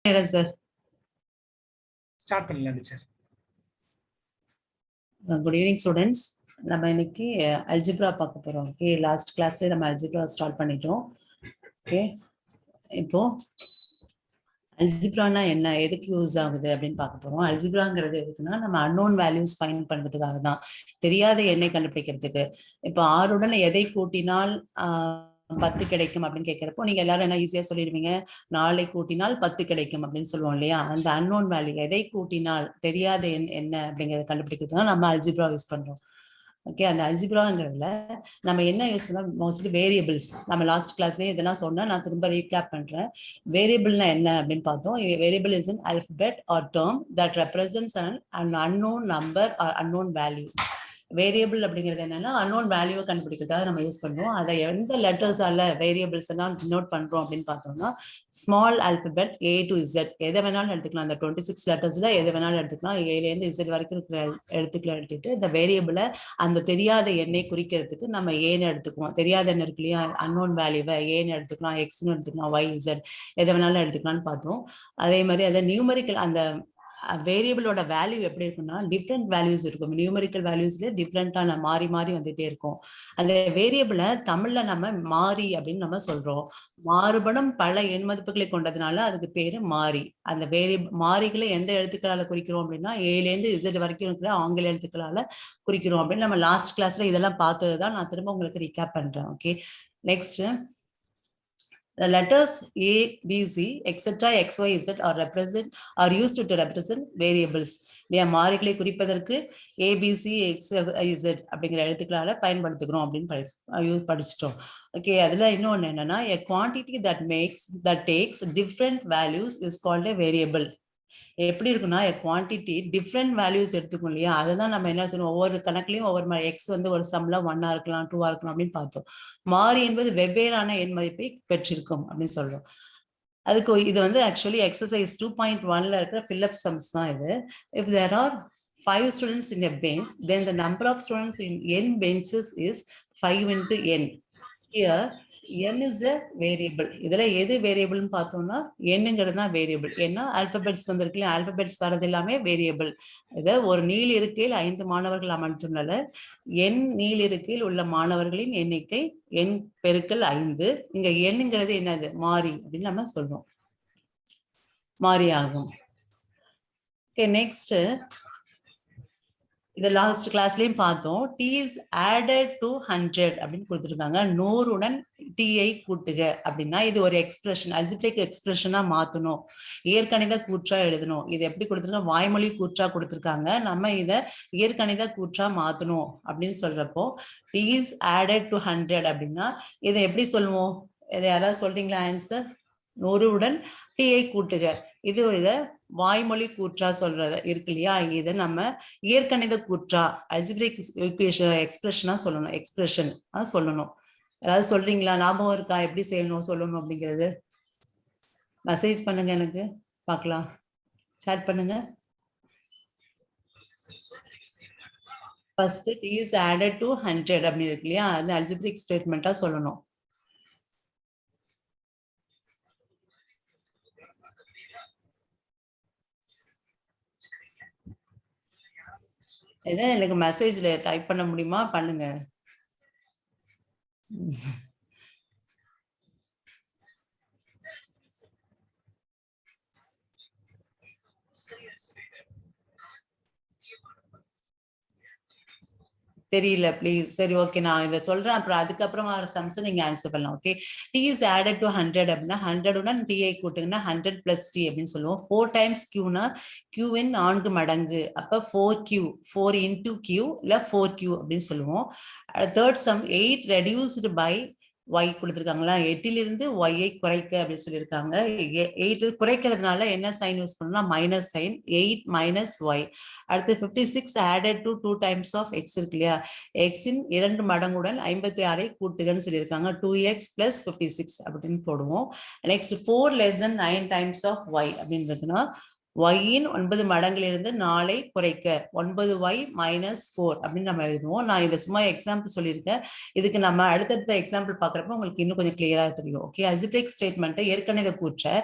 Sir. Start பண்ணலாம் teacher. Good evening students. நம்ம இன்னைக்கு அல்ஜிப்ரா பார்க்க போறோம். ஓகே, லாஸ்ட் கிளாஸ்ல நம்ம அல்ஜிப்ரா ஸ்டார்ட் பண்ணிட்டோம். ஓகே, இப்போ அல்ஜிப்ரானா என்ன, எதுக்கு யூஸ் ஆகுது அப்படின்னு பார்க்க போறோம். அல்ஜிப்ராங்கிறது எதுக்குன்னா நம்ம அன்னோன் வேல்யூஸ் ஃபைண்ட் பண்றதுக்காக தான், தெரியாத எண்ணை கண்டுபிடிக்கிறதுக்கு. இப்போ 6உடன் எதை கூட்டினால் 10 கிடைக்கும் அப்படின்னு கேட்கிறப்போ நீங்க எல்லாரும் என்ன ஈஸியா சொல்லிடுவீங்க, 4ஐ கூட்டினால் 10 கிடைக்கும் அப்படின்னு சொல்லுவோம் இல்லையா. அந்த அன்னோன் வேல்யூ, எதை கூட்டினால் தெரியாத எண் என்ன அப்படிங்கறத கண்டுபிடிக்கிறது தான் நம்ம அல்ஜிப்ரா யூஸ் பண்றோம். ஓகே, அந்த அல்ஜிப்ராங்கிறதுல நம்ம என்ன யூஸ் பண்ணோம், மோஸ்ட்லி வேரியபிள்ஸ். நம்ம லாஸ்ட் கிளாஸ்லயே இதெல்லாம் சொன்னா, நான் திரும்ப ரீகேப் பண்றேன். வேரியபிள்னா என்ன அப்படின்னு பார்த்தோம். Variable is an alphabet or term that represents an unknown number or unknown value. Variable அப்படிங்கிறது என்னன்னா அன்னோன் வேல்யூவை கண்டுபிடிக்கிறதுக்காக நம்ம யூஸ் பண்ணுவோம். அதை எந்த லெட்டர்ஸால வேரியபிள்ஸ் எல்லாம் டினோட் பண்றோம் அப்படின்னு பார்த்தோம்னா, small alphabet A to Z, எதை வேணாலும் எடுத்துக்கலாம். அந்த 26 லெட்டர்ஸ்ல எதை வேணாலும் எடுத்துக்கலாம். Aலேருந்து Z வரைக்கும் இருக்கிற எழுத்துக்களை எடுத்துட்டு இந்த வேரியபிளை அந்த தெரியாத எண்ணை குறிக்கிறதுக்கு நம்ம ஏன்னு எடுத்துக்குவோம். தெரியாத எண்ணம் இருக்கு இல்லையா, அன்னோன் வேல்யூவை ஏன்னு எடுத்துக்கலாம், எக்ஸ்ன்னு எடுத்துக்கலாம், Y Z எதை வேணாலும் எடுத்துக்கலாம்னு பார்த்தோம். அதே மாதிரி அதை நியூமரிக்கல், அந்த வேரியபிளோட வேல்யூ எப்படி இருக்குன்னா டிஃப்ரெண்ட் வேல்யூஸ் இருக்கும். நியூமரிக்கல் வேல்யூஸ்ல டிஃப்ரெண்டான மாறி மாறி வந்துட்டே இருக்கும். அந்த வேரியபிளை தமிழ்ல நம்ம மாறி அப்படின்னு நம்ம சொல்றோம். மாறுபடும் பல எண் மதிப்புகளை கொண்டதுனால அதுக்கு பேரு மாறி. அந்த மாறிகளை எந்த எழுத்துக்களால குறிக்கிறோம் அப்படின்னா Aலேருந்து Z வரைக்கும் இருக்கிற ஆங்கில எழுத்துக்களால குறிக்கிறோம் அப்படின்னு நம்ம லாஸ்ட் கிளாஸ்ல இதெல்லாம் பார்த்ததுதான். நான் திரும்ப உங்களுக்கு ரீகேப் பண்றேன். Okay, next, the letters A, B, C, etc., X, Y, Z are used to represent variables. மாறிகளை குறிப்பதற்கு A, B, C, X, Y, Z அப்படிங்கிற எழுத்துக்களால பயன்படுத்துகிறோம் அப்படின்னு படிச்சிட்டோம். ஓகே, அதுல இன்னொன்னு என்னன்னா, a quantity that takes different values is called a variable. எப்படி இருக்குன்னா, குவான்டிட்டி டிஃப்ரெண்ட் வேல்யூஸ் எடுத்துக்கும் இல்லையா, அதுதான் நம்ம என்ன சொல்லுவோம், ஒவ்வொரு கணக்குலையும் ஒவ்வொரு எக்ஸ் வந்து ஒரு சம்ல 1 இருக்கலாம், 2 இருக்கலாம் அப்படின்னு பார்த்தோம். மாறி என்பது வெவ்வேறான எண் மதிப்பை பெற்றிருக்கும் அப்படின்னு சொல்றோம். அதுக்கு இது வந்து ஆக்சுவலி எக்ஸசைஸ் 2.1ல இருக்கிற ஃபில்லப் சம்ஸ் தான் இது. If there are 5 students in a bench, then the number of students in n benches is 5 into n. Here n is a variable. இதுல எது வேரியபிள்னு பார்த்தோம்னா என்னங்கிறது தான் வேரியபிள். ஏன்னா ஆல்பபெட்ஸ் வந்திருக்கு, ஆல்பபெட்ஸ் வரது எல்லாமே வேரியபிள். இதை ஒரு நீள் இருக்கையில் 5 மாணவர்கள் அமர்ந்துள்ளனர். n நீள் இருக்கையில் உள்ள மாணவர்களின் எண்ணிக்கை n பெருக்கல் 5. இங்க என்னங்கிறது என்னது, மாறி அப்படின்னு நம்ம சொல்றோம், மாறி ஆகும். ஓகே, நெக்ஸ்ட், இதை லாஸ்ட் கிளாஸ்லயும் பார்த்தோம். T is added to 100 அப்படின்னு கொடுத்துருக்காங்க. 100உடன் T-ஐ கூட்டுக அப்படின்னா இது ஒரு எக்ஸ்பிரஷன், அல்ஜிப்ரிக் எக்ஸ்பிரஷனா மாத்தணும், இயற்கணித கூற்றா எழுதணும். இது எப்படி கொடுத்துருக்காங்க, வாய்மொழி கூற்றா கொடுத்துருக்காங்க. நம்ம இதை இயற்கணித கூற்றா மாத்தணும் அப்படின்னு சொல்றப்போ T is added to 100 அப்படின்னா இதை எப்படி சொல்லுவோம், இதை யாராவது சொல்றீங்களா ஆன்சர்? 100உடன் T-ஐ கூட்டுக, இது இதை வாய்மொழி கூற்றா சொல்றது இருக்கு இல்லையா, இதை நம்ம இயற்கணித கூற்றா அல்ஜிப்ரிக் எக்ஸ்பிரஷனா சொல்லணும், எக்ஸ்பிரஷன் சொல்லணும். யாராவது சொல்றீங்களா, ஞாபகம் இருக்கா எப்படி செய்யணும் சொல்லணும் அப்படிங்கிறது? மெசேஜ் பண்ணுங்க, எனக்கு பார்க்கலாம், சேட் பண்ணுங்க. First T is added to 100 அப்படின்னு இருக்கு இல்லையா, அது அல்ஜிப்ரிக் ஸ்டேட்மெண்டா சொல்லணும். இதை எனக்கு மெசேஜ்ல டைப் பண்ண முடியுமா, பண்ணுங்க. தெரியல ப்ளீஸ். சரி, ஓகே, நான் இதை சொல்றேன், அப்புறம் அதுக்கப்புறமா சம்ஸ் நீங்க ஆன்சர் பண்ணலாம். Okay, T is added to 100 அப்படின்னா 100உடன் T-ஐ கூட்டுங்கன்னா 100 plus T அப்படின்னு சொல்லுவோம். 4 times Q-னா Q-வின் 4 மடங்கு, அப்ப 4Q, 4 into Q இல்ல 4Q அப்படின்னு சொல்லுவோம். Third sum, 8 reduced by Y கொடுத்துருக்காங்களா, 8லிருந்து Y-ஐ குறைக்க அப்படின்னு சொல்லியிருக்காங்க. 8 குறைக்கிறதுனால என்ன சைன் யூஸ் பண்ணலாம், மைனஸ் சைன், 8 minus Y. அடுத்து 56 added to 2 times of X இருக்கு இல்லையா, X-இன் 2 மடங்குடன் 56ஐ கூட்டுகன்னு சொல்லியிருக்காங்க. 2X plus 56 அப்படின்னு போடுவோம். Next 4 less than 9 times of Y அப்படின்றதுன்னா ஒய்யின் 9 மடங்கிலிருந்து 4 குறைக்க 9y மைனஸ் 4 அப்படின்னு நம்ம எழுதுவோம். நான் இதை சும்மா எக்ஸாம்பிள் சொல்லியிருக்கேன். இதுக்கு நம்ம அடுத்தடுத்த எக்ஸாம்பிள் பார்க்குறப்ப உங்களுக்கு இன்னும் கொஞ்சம் கிளியரா தெரியும். ஓகே, அல்ஜிப்ரிக் ஸ்டேட்மெண்ட் ஏற்கனவே கூற்ற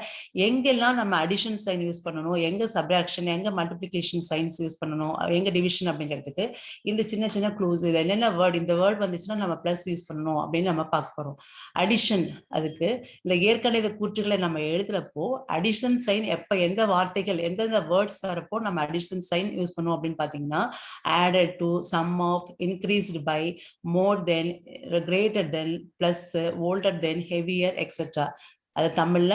எங்கெல்லாம் நம்ம அடிஷன் சைன் யூஸ் பண்ணணும், எங்க சப்ராக்ஷன், எங்க மல்டிபிளிகேஷன் சைன்ஸ் யூஸ் பண்ணணும், எங்க டிவிஷன் அப்படிங்கிறதுக்கு இந்த சின்ன சின்ன க்ளூஸ், இது என்னென்ன வேர்ட், இந்த வேர்ட் வந்துச்சுன்னா நம்ம பிளஸ் யூஸ் பண்ணணும் அப்படின்னு நம்ம பார்க்க போறோம். அடிஷன், அதுக்கு இந்த ஏற்கனவே கூற்றுகளை நம்ம எழுதுறப்போ அடிஷன் சைன் எப்ப எந்த வார்த்தைகள் எந்தெந்த வேர்ட்ஸ் வரப்போ நம்ம அடிஷன் சைன் யூஸ் பண்ணுவோம் அப்படின்னு பாத்தீங்கன்னா added to, sum of, increased by, more than, greater than, plus, older than, heavier, etc. அது தமிழ்ல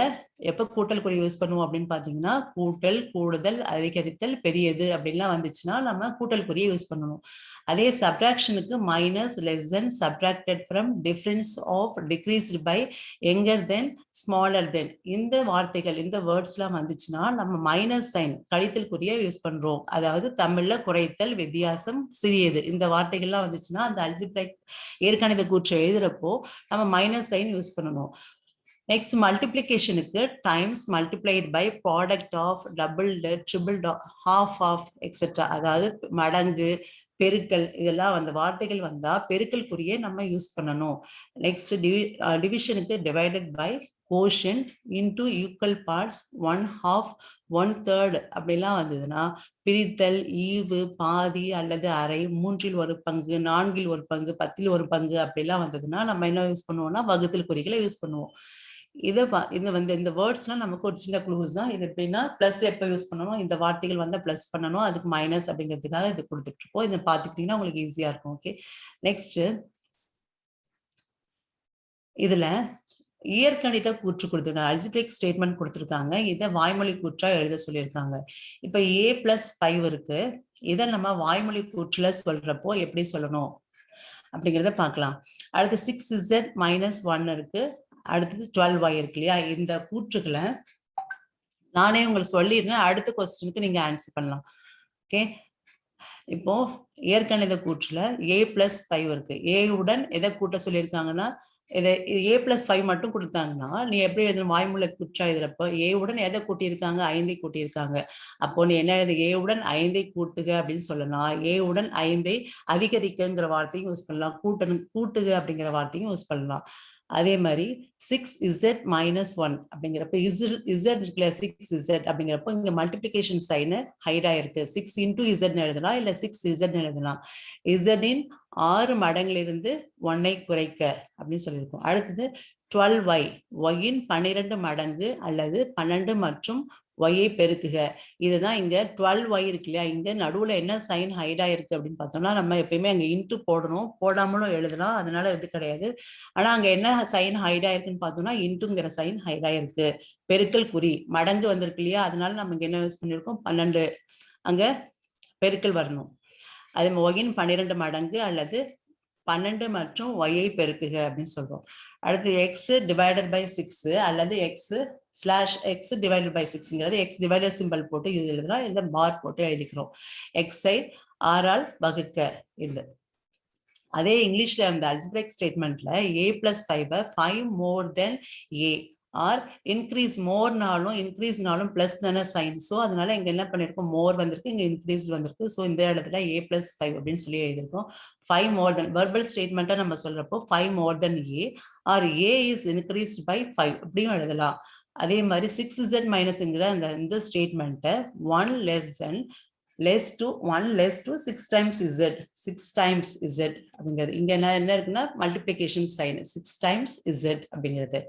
எப்ப கூட்டல் குறி யூஸ் பண்ணுவோம் அப்படின்னு பாத்தீங்கன்னா கூட்டல், கூடுதல், அதிகரித்தல், பெரியது அப்படின்லாம் வந்துச்சுன்னா நம்ம கூட்டல் குறியை யூஸ் பண்ணணும். அதே சப்ராக்ஷனுக்கு minus, less than, subtracted from, difference of, decreased by, younger than, smaller than, இந்த வார்த்தைகள் இந்த வேர்ட்ஸ்லாம் வந்துச்சுன்னா நம்ம மைனஸ் சைன் கழித்தல் குறியை யூஸ் பண்றோம். அதாவது தமிழ்ல குறைத்தல், வித்தியாசம், சிறியது, இந்த வார்த்தைகள்லாம் வந்துச்சுன்னா அந்த அல்ஜிப்ரைக் ஏற்கனவே கூற்று எழுதுறப்போ நம்ம மைனஸ் சைன் யூஸ் பண்ணணும். நெக்ஸ்ட் மல்டிப்ளிகேஷனுக்கு times, multiplied by, product of, doubled, tripled, half of, etcetera, அதாவது மடங்கு, பெருக்கல், இதெல்லாம் அந்த வார்த்தைகள் வந்தா பெருக்கல் குறியை நம்ம யூஸ் பண்ணணும். நெக்ஸ்ட் டிவிஷனுக்கு divided by, quotient, into equal parts, 1/2, 1/3 அப்படிலாம் வந்ததுன்னா பிரித்தல், ஈவு, பாதி அல்லது அரை, 3/1 பங்கு, 4/1 பங்கு, 10/1 பங்கு அப்படிலாம் வந்ததுன்னா நம்ம என்ன யூஸ் பண்ணுவோம்னா வகுத்தல் குறிகளை யூஸ் பண்ணுவோம். இந்த வேர்ட்ஸ்லாம் நமக்கு ஒரு சின்ன க்ளூஸ் தான். இது எப்படின்னா பிளஸ் எப்ப யூஸ் பண்ணணும், இந்த வார்த்தைகள் வந்தா பிளஸ் பண்ணணும், அதுக்கு மைனஸ் அப்படிங்கிறதுக்காக இது கொடுத்துட்டு இருக்கோம். இதை பார்த்துக்கிட்டீங்கன்னா உங்களுக்கு ஈஸியா இருக்கும். ஓகே, நெக்ஸ்ட் இதுல இயற்கணித கூற்று கொடுத்துருக்காங்க, அல்ஜிப்ரிக் ஸ்டேட்மெண்ட் கொடுத்துருக்காங்க. இதை வாய்மொழி கூற்றா எழுத சொல்லியிருக்காங்க. இப்ப a+5 இருக்கு, இதை நம்ம வாய்மொழி கூற்றுல சொல்றப்போ எப்படி சொல்லணும் அப்படிங்கிறத பார்க்கலாம். அடுத்து 6z-1 இருக்கு, அடுத்தது 12y இருக்கு இல்லையா. இந்த கூற்றுகளை நானே உங்களுக்கு சொல்லியிருந்தேன், அடுத்த கொஸ்டினுக்கு நீங்க ஆன்சர் பண்ணலாம். ஓகே, இப்போ இயற்கணித கூற்றுல a+5 இருக்கு. a உடன் எதை கூட்ட சொல்லியிருக்காங்கன்னா இதை a+5 மட்டும் கொடுத்தாங்கன்னா நீ எப்படி எழுதணும், வாய்மொழி கூற்றா எழுதுறப்போ a உடன் எதை கூட்டியிருக்காங்க, 5ஐ கூட்டியிருக்காங்க. அப்போ நீ என்ன எழுது, a உடன் 5ஐ கூட்டுக அப்படின்னு சொல்லலாம். a உடன் 5ஐ அதிகரிக்கங்கிற வார்த்தையும் யூஸ் பண்ணலாம், கூட்டுக அப்படிங்கிற வார்த்தையும் யூஸ் பண்ணலாம். அதே மாதிரி 6z-1 அப்படிங்கிறப்ப z இருக்குல்ல, 6z அப்படிங்கிறப்போ இங்க மல்டிபிளிகேஷன் சைன் ஹைட் ஆயிருக்கு. 6 into z எழுதலாம், இல்ல 6z எழுதலாம். z-இன் 6 மடங்கிலிருந்து 1ஐ குறைக்க அப்படின்னு சொல்லியிருக்கோம். அடுத்தது 12y, y-இன் 12 மடங்கு அல்லது 12 மற்றும் y-ஐ பெருக்குக. இதுதான் இங்க 12y இருக்கு இல்லையா, இங்க நடுவுல என்ன சைன் ஹைடா இருக்கு அப்படின்னு பார்த்தோம்னா நம்ம எப்பயுமே அங்க இன்ட்டு போடணும், போடாமலும் எழுதலாம், அதனால இது கிடையாது. ஆனா அங்க என்ன சைன் ஹைடா இருக்குன்னு பார்த்தோம்னா இன்ட்டுங்கிற சைன் ஹைடா இருக்கு. பெருக்கல் குறி மடங்கு வந்திருக்கு இல்லையா, அதனால நம்ம இங்க என்ன யூஸ் பண்ணிருக்கோம், 12, அங்க பெருக்கல் வரணும். அதே y-இன் 12 மடங்கு அல்லது 12 மற்றும் y-ஐ பெருக்குக அப்படின்னு சொல்றோம். அடுத்து x டிவைடட் பை 6 அல்லது x/x டிவைடட் பை 6ங்கிறது x டிவைடர் சிம்பிள் போட்டு எழுதலாம், இந்த பார் போட்டு எழுதிக்கிறோம். x-ஐ r-ஆல் வகுக்க. இது அதே இங்கிலீஷ்ல இந்த அல்ஜிப்ரிக் ஸ்டேட்மெண்ட்ல a+5 5 more than a or increase, மோர்னாலும் இன்க்ரீஸ்னாலும் பிளஸ் தானே சைன், ஸோ அதனால இங்க என்ன பண்ணிருக்கோம், மோர் வந்திருக்கு, இங்க இன்க்ரீஸ் வந்திருக்கு. ஸோ இந்த இடத்துல a+5 அப்படின்னு சொல்லி எழுதிருக்கோம். 5 more than வெர்பல் ஸ்டேட்மெண்ட்டை நம்ம சொல்றப்போ 5 more than a are a is increased by 5 அப்படியும் எழுதலாம். அதே மாதிரி 6z- அந்த இந்த ஸ்டேட்மெண்ட்டை 1 less to 6 times z, 6 times z அப்படிங்கிறது இங்க என்ன இருக்குன்னா மல்டிபிளிகேஷன் சைன் 6 times z அப்படிங்கிறது.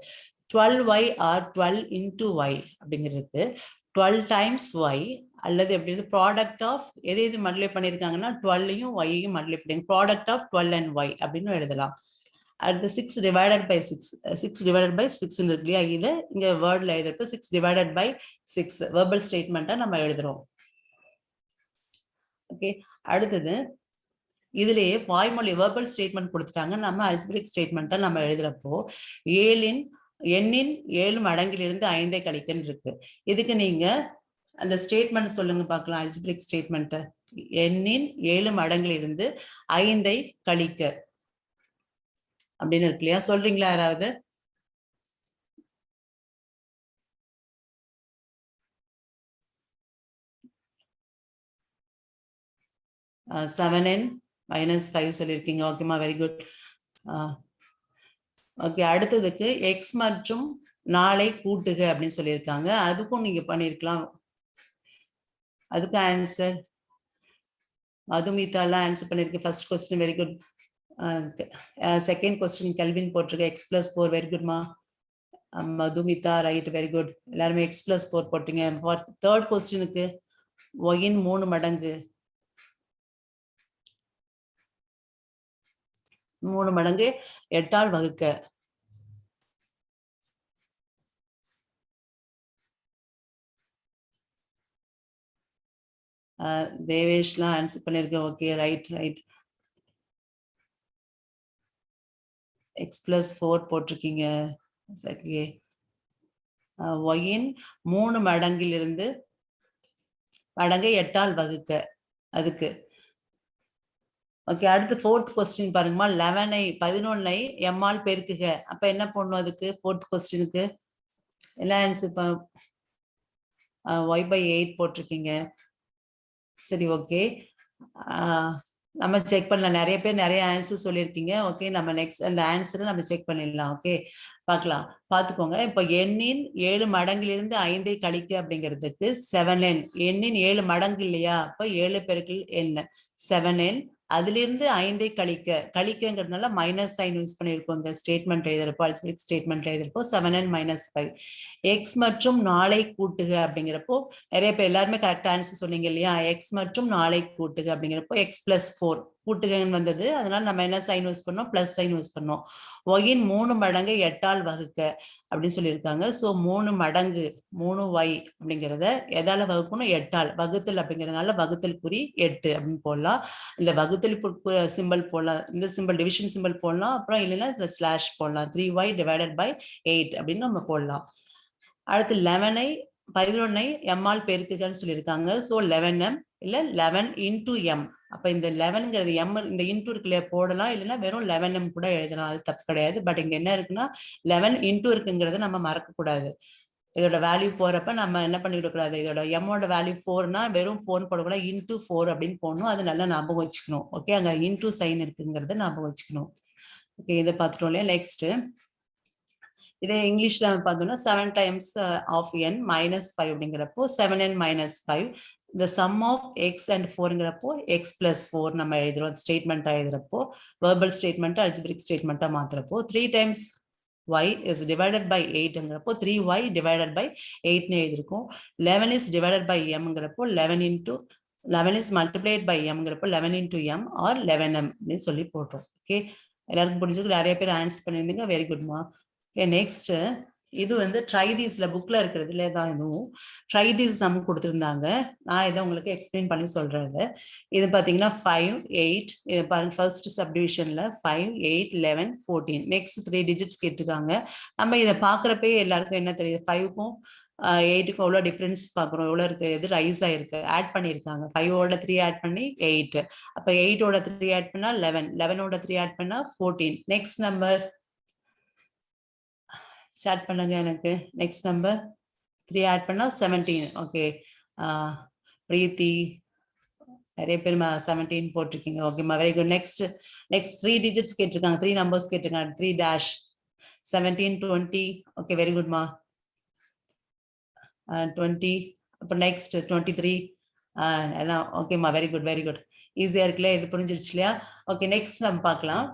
12y ஆர் 12 into y அப்படிங்கிறது 12 times y அல்லது எப்படி ப்ராடக்ட் ஆஃப் எது மல்டிப்ளை பண்ணியிருக்காங்கன்னா 12ஐயும் y-ஐயும் மல்டிப்ளை பண்ணி ப்ராடக்ட் ஆஃப் 12 and y அப்படின்னு எழுதலாம். அடுத்து 6 divided by 6 இருக்கு இல்லையா, இது இங்க வேர்ட்ல எழுதுறப்ப 6 divided by 6 வெர்பல் ஸ்டேட்மெண்ட்டை நம்ம எழுதுறோம். ஓகே, அடுத்தது இதுலயே வாய்மொழி வெர்பல் ஸ்டேட்மெண்ட் கொடுத்துட்டாங்க. நம்ம அல்ஜிப்ரிக் ஸ்டேட்மெண்ட்டை நம்ம எழுதுறப்போ எண்ணின் 7 மடங்கிலிருந்து 5ஐ கழிக்கன்னு இருக்கு. இதுக்கு நீங்க அந்த ஸ்டேட்மெண்ட் சொல்லுங்க பார்க்கலாம். அல்ஜிப்ரிக் ஸ்டேட்மெண்ட் எண்ணின் 7 மடங்கிலிருந்து 5ஐ கழிக்க அப்படின்னு இருக்கு இல்லையா, சொல்றீங்களா யாராவது? 7n minus 5 சொல்லியிருக்கீங்க. ஓகேமா, வெரி குட். ஓகே, அடுத்ததுக்கு எக்ஸ் மற்றும் 4 கூட்டுக அப்படின்னு சொல்லியிருக்காங்க. அதுக்கும் நீங்க பண்ணிருக்கலாம். அதுக்கு ஆன்சர் மதுமிதாலாம் ஆன்சர் பண்ணிருக்கு. First question very good. Second question Kelvin போட்டிருக்கு எக்ஸ் பிளஸ் 4. வெரி குட்மா மதுமிதா, ரைட், வெரி குட். எல்லாருமே எக்ஸ் பிளஸ் 4 போட்டீங்க. தேர்ட் கொஸ்டினுக்கு ஒயின் 3 மடங்கு 3 மடங்கு 8ஆல் வகுக்க. தேவேஷ்லாம் ஆன்சர் பண்ணிருக்கேன். Okay, right right. X plus 4 போட்டிருக்கீங்க. ஒயின் 3 மடங்கிலிருந்து மடங்கை 8ஆல் வகுக்க அதுக்கு. ஓகே, அடுத்து ஃபோர்த் கொஸ்டின் பாருங்கம்மா. 11ஐ எம்மால் பெருக்குக. அப்ப என்ன பண்ணணும் அதுக்கு? ஃபோர்த் கொஸ்டினுக்கு என்ன ஆன்சர்? y/8 போட்டிருக்கீங்க. சரி, ஓகே. நம்ம செக் பண்ணலாம். நிறைய பேர் நிறைய ஆன்சர் சொல்லியிருக்கீங்க. ஓகே, நம்ம நெக்ஸ்ட் அந்த ஆன்சரை நம்ம செக் பண்ணிடலாம். ஓகே, பார்க்கலாம். பார்த்துக்கோங்க. இப்போ எண்ணின் 7 மடங்கிலிருந்து 5ஐ கழிக்க அப்படிங்கிறதுக்கு 7n. எண்ணின் 7 மடங்கு இல்லையா? அப்போ 7 பெருக்கல் என்ன 7n. அதிலிருந்து 5ஐ கழிக்கங்கிறதுனால மைனஸ் சைன் யூஸ் பண்ணியிருக்கோம். இந்த ஸ்டேட்மெண்ட் எழுதுறப்போ, அல்ஜிபிரிக் ஸ்டேட்மெண்ட் எழுதுறப்போ 7n minus 5. எக்ஸ் மற்றும் 4ஐ கூட்டுக அப்படிங்கிறப்போ நிறைய பேர் எல்லாருமே கரெக்ட் ஆன்சர் சொன்னீங்க இல்லையா? எக்ஸ் மற்றும் 4ஐ கூட்டுக அப்படிங்கிறப்போ எக்ஸ் பிளஸ் 4 கூட்டுகன்னு வந்தது. அதனால நம்ம என்ன சைன் யூஸ் பண்ணோம்? பிளஸ் சைன் யூஸ் பண்ணோம். ஒயின் 3 மடங்கை 8ஆல் வகுக்க அப்படின்னு சொல்லியிருக்காங்க. ஸோ 3 மடங்கு 3y அப்படிங்கிறத எதால வகுக்கணும்? 8ஆல். வகுத்தல் அப்படிங்கிறதுனால வகுத்தல் குறி 8 அப்படின்னு போடலாம். இந்த வகுத்தல் சிம்பிள் போடலாம், இந்த சிம்பிள் டிவிஷன் சிம்பிள் போடலாம். அப்புறம் இல்லைன்னா இந்த ஸ்லாஷ் போடலாம். 3y divided by 8 அப்படின்னு நம்ம போடலாம். அடுத்து 11ஐ எம்மால் பெருக்குகன்னு சொல்லியிருக்காங்க. ஸோ 11m இல்ல 11 into m. அப்ப இந்த 11ங்கிறது m, இந்த இன்டூ இருக்குல்ல போடலாம், இல்லைன்னா வெறும் 11m கூட எழுதலாம். அது தப்பு கிடையாது. பட் இங்க என்ன இருக்குன்னா 11 இன்டூ இருக்குங்கிறத நம்ம மறக்க கூடாது. இதோட வேல்யூ போறப்ப நம்ம என்ன பண்ணிடக்கூடாது? இதோட எம்மோட வேல்யூ 4னா வெறும் 4 போடக்கூடாது, இன்டூ 4 அப்படின்னு போடணும். அது நல்லா ஞாபகம் வச்சுக்கணும். ஓகே, அங்க இன்டூ சைன் இருக்குங்கிறத ஞாபகம் வச்சுக்கணும். ஓகே, இதை பார்த்துட்டோம் இல்லையா? நெக்ஸ்ட் இதே இங்கிலீஷ்ல பார்த்தோம்னா 7 times of n minus 5 அப்படிங்கிறப்போ 7n minus 5. the sum of x and 4ங்கிறப்போ x plus 4 நம்ம எழுதுறோம். ஸ்டேட்மெண்ட் எழுதுறப்போ வெர்பல் ஸ்டேட்மெண்ட் அல்ஜிபிரிக் ஸ்டேட்மெண்ட்டா மாத்துறப்போ 3 times y is divided by 8ங்கிறப்போ 3y divided by 8னு எழுதிருக்கோம். 11 is divided by mங்கிறப்போ 11 is multiplied by mங்கிறப்போ 11 into m or 11m அப்படின்னு சொல்லி போட்டோம். ஓகே, எல்லாருக்கும் புரிஞ்சுக்கு நிறைய பேர் ஆன்சர் பண்ணியிருந்தீங்க. வெரி குட்மா. நெக்ஸ்ட் இது வந்து ட்ரை தீஸ்ல புக்ல இருக்கிறதுல தான் இதுவும் ட்ரை தீஸ் சம் கொடுத்துருந்தாங்க. நான் இதை உங்களுக்கு எக்ஸ்பிளைன் பண்ணி சொல்றேன். இது பாத்தீங்கன்னா 5 8 இது பாருங்க, ஃபர்ஸ்ட் சப்டிவிஷன்ல 5 8 11 14 நெக்ஸ்ட் 3 டிஜிட்ஸ் கேட்டிருக்காங்க. நம்ம இதை பாக்குறப்பே எல்லாருக்கும் என்ன தெரியுது? 5க்கும் 8க்கும் எவ்வளவு டிஃபரன்ஸ் பாக்குறோம், எவ்வளவு இருக்கு, எது ரைஸ் ஆயிருக்கு, ஆட் பண்ணிருக்காங்க. 5ஓட 3 ஆட் பண்ணி 8. அப்ப 8ஓட 3 ஆட் பண்ணா 11, 11ஓட 3 ஆட் பண்ணா 14. நெக்ஸ்ட் நம்பர் ஸ்டார்ட் பண்ணுங்க. எனக்கு நெக்ஸ்ட் நம்பர் 3 ஆட் பண்ணா 17. ஓகே, பிரீத்தி நிறைய பேர் 17 போட்டிருக்கீங்க. ஓகேமா, வெரி குட். நெக்ஸ்ட் 3 டிஜிட்ஸ் கேட்டிருக்காங்க, 3 நம்பர்ஸ் கேட்டிருக்காங்க. 3 dash 17 20. Okay, very குட்மா. 20. அப்போ நெக்ஸ்ட் 23. எல்லாம் ஓகேமா, வெரி குட் வெரி குட். ஈஸியா இருக்குல்ல? இது புரிஞ்சிருச்சு இல்லையா? ஓகே, நெக்ஸ்ட் நம்ம பார்க்கலாம்.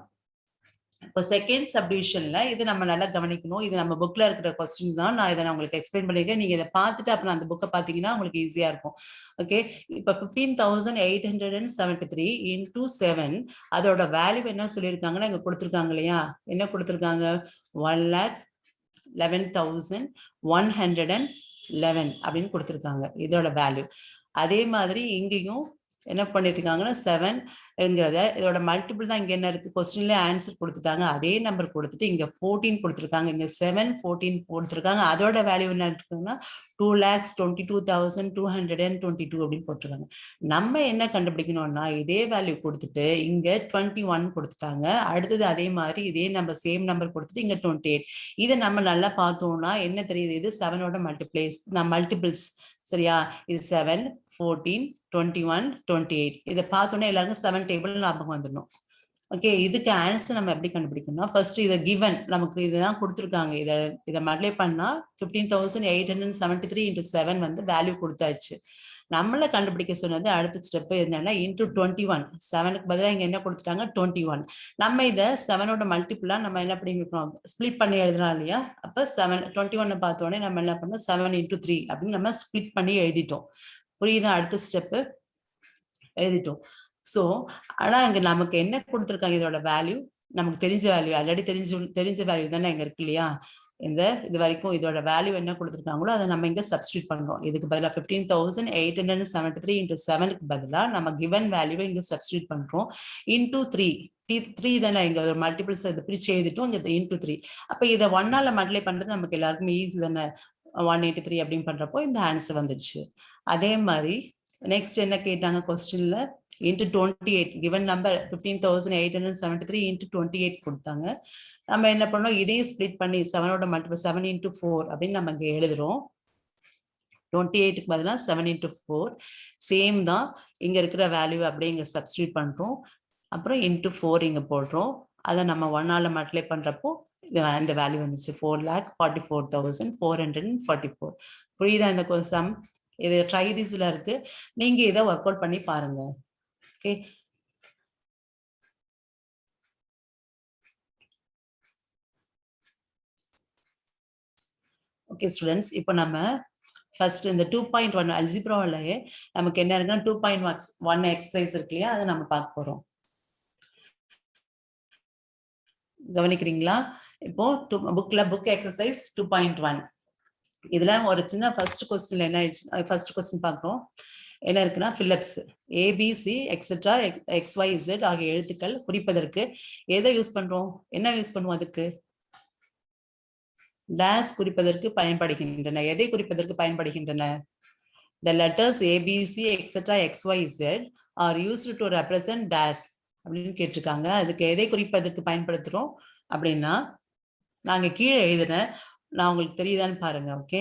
இப்போ செகண்ட் சப்டிவிஷன்ல இது நம்ம நல்லா கவனிக்கணும். இது நம்ம புக்ல இருக்கிற கொஸ்டின் தான். நான் இதை உங்களுக்கு எக்ஸ்பிளைன் பண்ணிருக்கேன். நீங்க இதை பார்த்துட்டு அப்புறம் அந்த புக்கை பார்த்தீங்கன்னா உங்களுக்கு ஈஸியா இருக்கும். ஓகே, இப்போ 15,873 into 7 அதோட வேல்யூ என்ன சொல்லியிருக்காங்கன்னா இங்க கொடுத்துருக்காங்க இல்லையா? என்ன கொடுத்துருக்காங்க? 1,11,111 அப்படின்னு கொடுத்துருக்காங்க இதோட வேல்யூ. அதே மாதிரி இங்கேயும் என்ன பண்ணிட்டு இருக்காங்கன்னா 7ங்கிறத இதோட மல்டிபிள் தான். இங்க என்ன இருக்கு? கொஸ்டின்ல ஆன்சர் கொடுத்துட்டாங்க. அதே நம்பர் கொடுத்துட்டு இங்க 14 கொடுத்துருக்காங்க. இங்க 7 14 கொடுத்துருக்காங்க. அதோட வேல்யூ என்ன இருக்குன்னா 2,22,222 அப்படின்னு போட்டிருக்காங்க. நம்ம என்ன கண்டுபிடிக்கணும்னா இதே வேல்யூ கொடுத்துட்டு இங்க 21 கொடுத்துட்டாங்க. அடுத்தது அதே மாதிரி இதே நம்பர் சேம் நம்பர் கொடுத்துட்டு இங்க 28. இதை நம்ம நல்லா பார்த்தோம்னா என்ன தெரியுது? இது 7ஓட மல்டிபிள்ஸ் சரியா? இது 7, 14, 21, 28. இதை பார்த்தோன்னே எல்லாருக்கும் 7 டேபிள் ஞாபகம் வந்துடணும். ஓகே, இதுக்கு ஆன்சர் நம்ம எப்படி கண்டுபிடிக்கணும்னா, ஃபர்ஸ்ட் இதை கிவன் நமக்கு இதுதான் கொடுத்துருக்காங்க. இதை மல்டிப்ளை பண்ணா 15,873 into 7 வந்து வேல்யூ கொடுத்தாச்சு. நம்மள கண்டுபிடிக்க சொன்னது அடுத்த ஸ்டெப் என்னன்னா இன்டூ 21. 7க்கு பதிலாக இங்க என்ன கொடுத்துட்டாங்க 21. நம்ம இதை 7ஓட மல்டிபிளா நம்ம என்ன பண்ணிருக்கோம், ஸ்பிளிட் பண்ணி எழுதலாம் இல்லையா? அப்ப 7 21 பார்த்தோடனே நம்ம என்ன பண்ணோம், 7 into 3 அப்படின்னு நம்ம ஸ்பிளிட் பண்ணி எழுதிட்டோம். புரியுதா? அடுத்த ஸ்டெப் எழுதிட்டோம். சோ ஆனா இங்க நமக்கு என்ன கொடுத்துருக்காங்க, இதோட வேல்யூ நமக்கு தெரிஞ்ச வேல்யூ, ஆல்ரெடி தெரிஞ்ச வேல்யூ தானே இங்க இருக்கு இல்லையா? இது வரைக்கும் இதோட வேல்யூ என்ன கொடுத்துருக்காங்களோ அதை நம்ம இங்க சப்ஸ்டியூட் பண்றோம். இதுக்கு பதிலாக 15,873 into 7க்கு பதிலாக நம்ம கிவன் வேல்யூவை இங்க சப்ஸ்டியூட் பண்றோம். இன்டூ 3 தானே இங்க ஒரு மல்டிபிள்ஸ் பிரிச்சு எழுதிட்டோம். இங்க இன்டூ 3. அப்ப இதை 1ஆல மல்டிப்ளை பண்றது நமக்கு எல்லாருக்குமே ஈஸி தானே. 183 அப்படின்னு பண்றப்போ இந்த ஆன்சர் வந்துடுச்சு. அதே மாதிரி நெக்ஸ்ட் என்ன கேட்டாங்க கொஸ்டின்ல, into 28 given number 15,873 into 28 கொடுத்தாங்க. நம்ம என்ன பண்ணோம், இதையும் ஸ்பிளிட் பண்ணி 7ஓட மல்டிபிள் 7 into 4 அப்படின்னு நம்ம இங்க எழுதுறோம். 28க்கு பதிலா 7 into 4 சேம் தான். இங்க இருக்கிற வேல்யூ அப்படியே இங்க சப்ஸ்டியூட் பண்றோம். அப்புறம் into 4 இங்க போடுறோம். அதை நம்ம 1ஆல மல்டிப்ளை பண்றப்போ இந்த வேல்யூ வந்துச்சு 4,44,444. புரியுதா இந்த சம்? இது ட்ரை திஸ்ல இருக்கு, நீங்க இதை ஒர்க் அவுட் பண்ணி பாருங்க. ஓகே, ஓகே ஸ்டூடெண்ட்ஸ், இப்போ நம்ம ஃபர்ஸ்ட் இந்த 2.1 அல்ஜிப்ராவிலேயே நமக்கு என்ன இருக்குன்னா 2.1 எக்ஸசைஸ் இருக்கு இல்லையா, அதை நம்ம பார்க்க போறோம். கவனிக்கிறீங்களா? இப்போ புக் எக்ஸசைஸ் 2.1 இதுல ஒரு சின்ன ஃபர்ஸ்ட் கொஸ்டின்ல என்ன ஆயிடுச்சு, ஃபர்ஸ்ட் கொஸ்டின் பார்க்குறோம். என்ன இருக்குன்னா, பிலிப்ஸ் ஏபிசி எக்ஸெட்ரா XYZ ஆகிய எழுத்துக்கள் குறிப்பதற்கு எதை யூஸ் பண்றோம், என்ன யூஸ் பண்ணுவோம், அதுக்கு டேஸ் குறிப்பதற்கு பயன்படுகின்றன. எதை குறிப்பதற்கு பயன்படுகின்றன? The letters ABC etc XYZ are used to represent dash அப்படின்னு கேட்டிருக்காங்க. அதுக்கு எதை குறிப்பதற்கு பயன்படுத்துறோம் அப்படின்னா, நாங்க கீழே எழுதின, நான் உங்களுக்கு தெரியுதான்னு பாருங்க. ஓகே,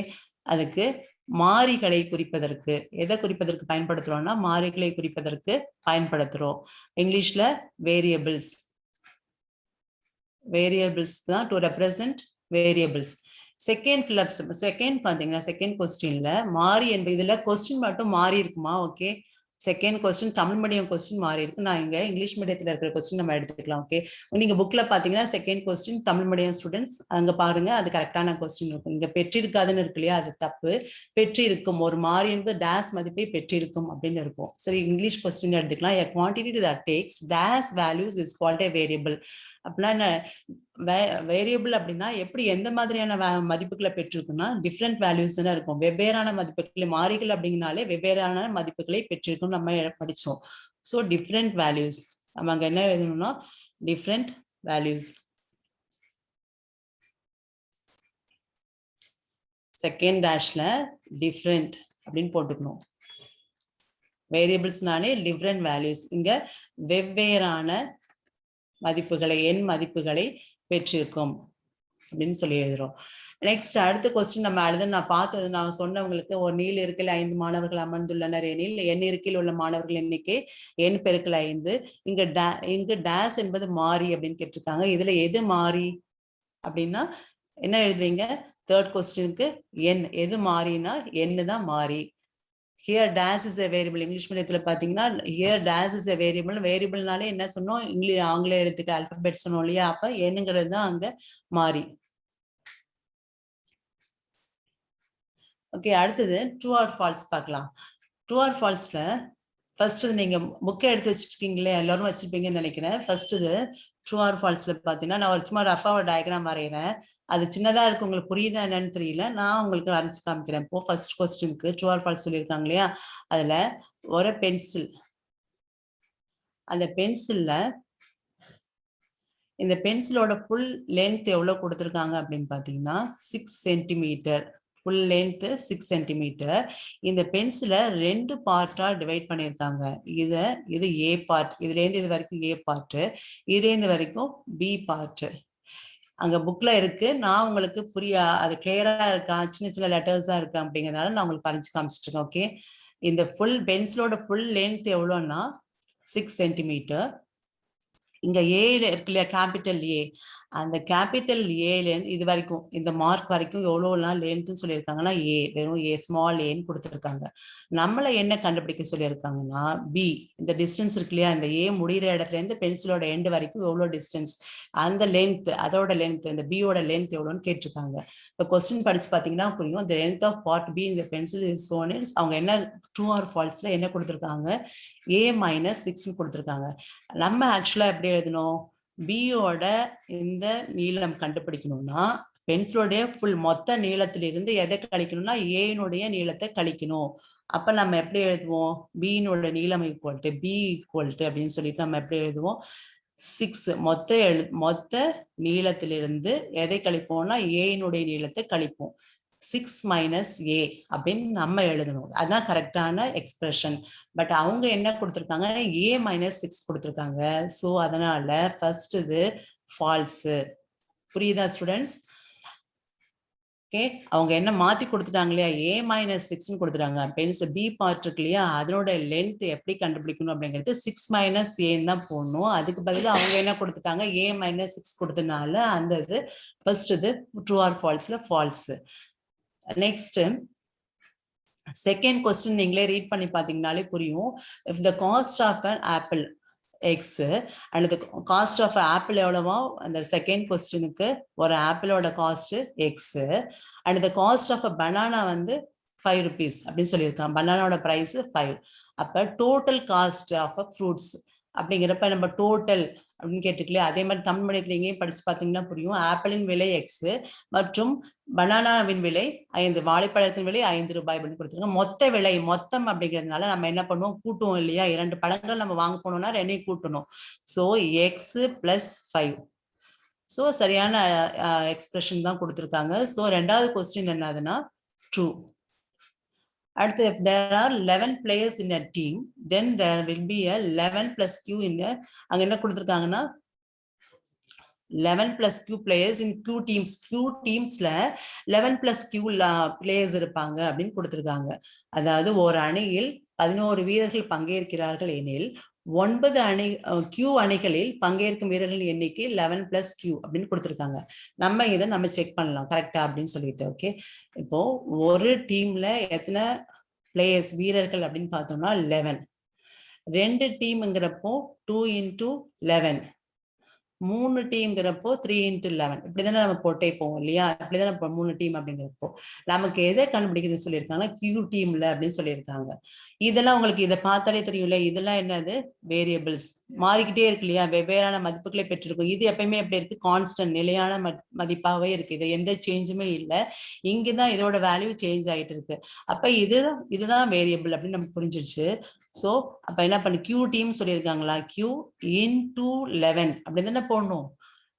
அதுக்கு மாறிகளை குறிப்பதற்கு, எதை குறிப்பதற்கு பயன்படுத்துறோம்னா மாறிகளை குறிப்பதற்கு பயன்படுத்துறோம். இங்கிலீஷ்ல வேரியபிள்ஸ் தான், டு ரெப்ரசன்ட் வேரியபிள்ஸ். செகண்ட் பாத்தீங்கன்னா செகண்ட் கொஸ்டின்ல மாறி என்பது, இதுல கொஸ்டின் மட்டும் மாறி இருக்குமா? Okay, second question Tamil medium question மாறி இருக்கு. நான் இங்க இங்கிலீஷ் மீடியத்துல இருக்கிற கொஸ்டின் நம்ம எடுத்துக்கலாம். ஓகே, நீங்க புக்ல பாத்தீங்கன்னா second question Tamil medium students அங்க பாருங்க, அது கரெக்டான கொஸ்டின் இருக்கும். இங்க பெற்றிருக்காதுன்னு இருக்கு இல்லையா, அது தப்பு. பெற்றிருக்கும், ஒரு மாறி என்பது டேஸ் மதிப்பை பெற்றிருக்கும் அப்படின்னு இருக்கும். சரி, இங்கிலீஷ் கொஸ்டின் எடுத்துக்கலாம். A quantity that takes dash values is called a variable. அப்படின்னா வேரியபிள் அப்படின்னா எப்படி, எந்த மாதிரியான மதிப்புகளை பெற்றிருக்குன்னா டிஃப்ரெண்ட் வேல்யூஸ் தானே இருக்கும். வெவ்வேறான மதிப்புகளை, மாறிகள் அப்படிங்கனாலே வெவ்வேறான மதிப்புகளை பெற்றிருக்கும் நம்ம படிச்சோம். ஸோ டிஃப்ரெண்ட் வேல்யூஸ், நம்ம அங்க என்ன எழுதணும்னா டிஃப்ரெண்ட் வேல்யூஸ். செகண்ட் டேஷ்ல டிஃப்ரெண்ட் அப்படின்னு போட்டுக்கணும். வேரியபிள்ஸ்னாலே டிஃப்ரெண்ட் வேல்யூஸ், இங்க வெவ்வேறான மதிப்புகளை, எண் மதிப்புகளை பெற்றிருக்கும் அப்படின்னு சொல்லி எழுதுறோம். நெக்ஸ்ட் அடுத்த கொஸ்டின் நம்ம நான் பார்த்தது, நான் சொன்னவங்களுக்கு, ஒரு நீள் இருக்கையில் 5 மாணவர்கள் அமர்ந்துள்ளனர் எனில் எண் இருக்கையில் உள்ள மாணவர்கள் எண்ணிக்கை n பெருக்கல் 5. இங்க டேஸ் என்பது மாறி அப்படின்னு கேட்டிருக்காங்க. இதுல எது மாறி அப்படின்னா என்ன எழுதுறீங்க, தேர்ட் கொஸ்டினுக்கு n எது மாறினா n தான் மாறி. Here dash is a variable. English மீடியத்துல பாத்தீங்கன்னா here dash is a variable. வேரியபிள்னாலே என்ன சொன்னோம், ஆங்கில எழுத்துக்கு ஆல்பபெட் சொன்னோம் இல்லையா, அப்ப என்னங்கிறது தான் அங்க மாறி. ஓகே, அடுத்தது ட்ரூ ஆர் ஃபால்ஸ் பார்க்கலாம். ட்ரூ ஆர் ஃபால்ஸ்ல ஃபர்ஸ்ட் நீங்க புக்கை எடுத்து வச்சிருக்கீங்களே, எல்லாரும் வச்சிருப்பீங்கன்னு நினைக்கிறேன். ஃபர்ஸ்ட் ட்ரூ ஆர் ஃபால்ஸ்ல பாத்தீங்கன்னா, நான் ஒரு சும்மா ரஃபாவை டயக்ராம் வரைகிறேன். அது சின்னதா இருக்கு, உங்களுக்கு புரியுதா என்னன்னு தெரியல, நான் உங்களுக்கு வரைச்சு காமிக்கிறேன். இப்போ ஃபர்ஸ்ட் கொஸ்டினுக்கு ட்ரூ ஆர் ஃபால்ஸ் சொல்லியிருக்காங்க இல்லையா, அதுல ஒரு பென்சில், அந்த பென்சில்ல இந்த பென்சிலோட ஃபுல் லென்த் எவ்வளவு கொடுத்துருக்காங்க அப்படின்னு பாத்தீங்கன்னா 6 சென்டிமீட்டர். Full length 6 centimetre. இந்த பென்சிலை 2 பார்ட்டா டிவைட் பண்ணியிருக்காங்க. இது ஏ பார்ட், இதுல இருந்து இது வரைக்கும் ஏ பார்ட், இதுல இருந்து வரைக்கும் பி பார்ட். அங்க புக்ல இருக்கு. நான் உங்களுக்கு அது கிளியரா இருக்கா, சின்ன சின்ன லெட்டர்ஸா இருக்கா அப்படிங்கிறதுனால நான் உங்களுக்கு வரைஞ்சு காமிச்சிட்டு இருக்கேன். ஓகே, இந்த பென்சிலோட ஃபுல் லென்த் எவ்வளோன்னா 6 சென்டிமீட்டர். இங்க ஏல இருக்கு இல்லையா, கேபிட்டல் ஏ, அந்த கேபிட்டல் ஏல இது வரைக்கும் இந்த மார்க் வரைக்கும் எவ்வளோலாம் லென்த்னு சொல்லியிருக்காங்கன்னா ஏ, வெறும் ஏ, ஸ்மால் ஏன்னு கொடுத்துருக்காங்க. நம்மளை என்ன கண்டுபிடிக்க சொல்லியிருக்காங்கன்னா பி, இந்த டிஸ்டன்ஸ் இருக்கு இல்லையா, இந்த ஏ முடிகிற இடத்துல இருந்து பென்சிலோட எண்டு வரைக்கும் எவ்வளோ டிஸ்டன்ஸ், அந்த லென்த், அதோட லென்த், இந்த பியோட லென்த் எவ்வளோன்னு கேட்டிருக்காங்க. இப்போ கொஸ்டின் படிச்சு பார்த்தீங்கன்னா புரியும். இந்த லென்த் ஆஃப் பார்ட் பி இந்த பென்சில் இஸ் ஷோன் இன், அவங்க என்ன ட்ரூ ஆர் ஃபால்ஸ்ல என்ன கொடுத்துருக்காங்க, ஏ மைனஸ் 6 கொடுத்துருக்காங்க. நம்ம ஆக்சுவலா எப்படி எழுதணும், பியோட இந்த நீளம் கண்டுபிடிக்கணும்னா பென்சிலோடைய ஃபுல் மொத்த நீளத்திலிருந்து எதை கழிக்கணும்னா ஏனுடைய நீளத்தை கழிக்கணும். அப்ப நம்ம எப்படி எழுதுவோம், பியினோட நீளம் equal to B equal to அப்படின்னு சொல்லிட்டு நம்ம எப்படி எழுதுவோம், 6 மொத்த நீளத்திலிருந்து எதை கழிப்போம்னா ஏனுடைய நீளத்தை கழிப்போம். 6 மைனஸ் ஏ அப்படின்னு நம்ம எழுதணும். அதுதான் கரெக்டான எக்ஸ்பிரஷன். பட் அவங்க என்ன கொடுத்துருக்காங்க, ஏ மைனஸ் 6 கொடுத்துருக்காங்க. ஸோ அதனால ஃபர்ஸ்ட் இது ஃபால்ஸ். புரியுதா ஸ்டூடெண்ட்ஸ்? ஓகே, அவங்க என்ன மாத்தி கொடுத்துட்டாங்க இல்லையா, ஏ மைனஸ் 6 கொடுத்துட்டாங்க. பென்சில் பி பார்ட் இருக்கு இல்லையா, அதனோட லென்த் எப்படி கண்டுபிடிக்கணும் அப்படிங்கிறது 6 மைனஸ் ஏன்னு தான் போடணும். அதுக்கு பதிலாக அவங்க என்ன கொடுத்துட்டாங்க, ஏ மைனஸ் 6 கொடுத்தனால அந்த இது ஃபர்ஸ்ட் இது ட்ரூ ஆர் ஃபால்ஸ்ல ஃபால்ஸ். நெக்ஸ்ட் செகண்ட் கொஸ்டின் நீங்களே ரீட் பண்ணி பார்த்தீங்கன்னாலே புரியும். If the cost of an apple x and the cost of apple எவ்வளவோ, அந்த செகண்ட் கொஸ்டினுக்கு ஒரு ஆப்பிளோட cost x and the cost of a banana வந்து 5 rupees அப்படின்னு சொல்லியிருக்கான். பனானாவோட பிரைஸ் 5. அப்ப total cost of a fruits அப்படிங்கிறப்ப நம்ம டோட்டல் அப்படின்னு கேட்டுக்கலையே, அதே மாதிரி தமிழ் மீடியத்துல எங்கேயும் படிச்சு பார்த்தீங்கன்னா புரியும். ஆப்பிளின் விலை எக்ஸ் மற்றும் பனானாவின் விலை 5, வாழைப்பழத்தின் விலை 5 ரூபாய் அப்படின்னு கொடுத்துருக்காங்க. மொத்த விலை மொத்தம் அப்படிங்கிறதுனால நம்ம என்ன பண்ணுவோம், கூட்டுவோம் இல்லையா, 2 பழங்கள் நம்ம வாங்க போனோம்னா 2 கூட்டணும். So X plus 5. ஸோ சரியான எக்ஸ்பிரஷன் தான் கொடுத்துருக்காங்க. ஸோ ரெண்டாவது கொஸ்டின் என்னதுன்னா ட்ரூ. அடுத்து, if there are 11 players in a team, then there will be a 11 plus q in a, அங்க என்ன கொடுத்திருக்காங்கன்னா 11 plus q players in q teams. q teamsல 11 plus q players இருப்பாங்க அப்படின்னு கொடுத்திருக்காங்க. அதாவது ஒரு அணியில் 11 வீரர்கள் பங்கேற்கிறார்கள் எனில் 9 Q அணிகளில் பங்கேற்கும் வீரர்களின் எண்ணிக்கை 11 plus Q அப்படின்னு கொடுத்திருக்காங்க. நம்ம செக் பண்ணலாம் கரெக்டா அப்படின்னு சொல்லிட்டு. ஓகே, இப்போ ஒரு டீம்ல எத்தனை பிளேயர்ஸ் வீரர்கள் அப்படின்னு பார்த்தோம்னா 11. 2 டீம்ங்கிறப்போ 2 into 11. 3 டீம்ங்கிறப்போ 3 into 11. இப்படிதானே நம்ம போட்டே போவோம் இல்லையா, இப்படிதானே 3 டீம் அப்படிங்கிறப்போ நமக்கு எதை கண்டுபிடிக்கிறது சொல்லியிருக்காங்கன்னா Q டீம்ல அப்படின்னு சொல்லியிருக்காங்க. இதெல்லாம் உங்களுக்கு இதை பார்த்தாலே தெரியும்ல, இதெல்லாம் என்னது, வேரியபிள்ஸ் மாறிக்கிட்டே இருக்கு இல்லையா, வெவ்வேறான மதிப்புகளை பெற்றிருக்கும். இது எப்பயுமே எப்படி இருக்கு, கான்ஸ்டன்ட் நிலையான மதிப்பாகவே இருக்கு. இது எந்த சேஞ்சுமே இல்லை. இங்கதான் இதோட வேல்யூ சேஞ்ச் ஆயிட்டு இருக்கு. அப்ப இதுதான் வேரியபிள் அப்படின்னு நமக்கு புரிஞ்சிருச்சு. ஸோ அப்ப என்ன பண்ணு, Q டீம் சொல்லியிருக்காங்களா, Q into 11 அப்படின்னு தானே போடணும்.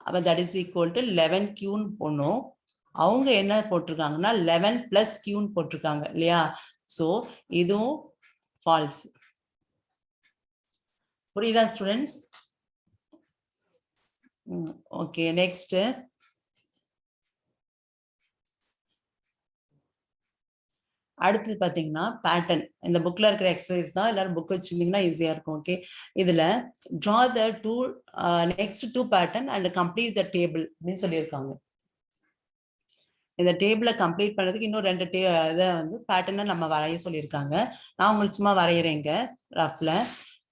அப்ப தட் இஸ் ஈக்குவல் டு 11Qன்னு போடணும். அவங்க என்ன போட்டிருக்காங்கன்னா 11 plus Qன்னு போட்டிருக்காங்க இல்லையா. ஸோ இதுவும் ஃபால்ஸ். புரியுதா ஸ்டூடெண்ட்ஸ்? ஓகே, நெக்ஸ்ட் அடுத்தது பாத்தீங்கன்னா பேட்டர்ன். இந்த புக்ல இருக்கிற எக்ஸசைஸ் தான், எல்லாரும் புக் வச்சிருந்தீங்கன்னா ஈஸியா இருக்கும். ஓகே, இதுல draw the next two pattern and complete the table அப்படின்னு சொல்லியிருக்காங்க. இந்த டேபிளை கம்ப்ளீட் பண்றதுக்கு இன்னும் 2 இதை வந்து பேட்டர்னை நம்ம வரைய சொல்லியிருக்காங்க. நான் உங்களுக்கு சும்மா வரைகிறேங்க ரஃப்ல.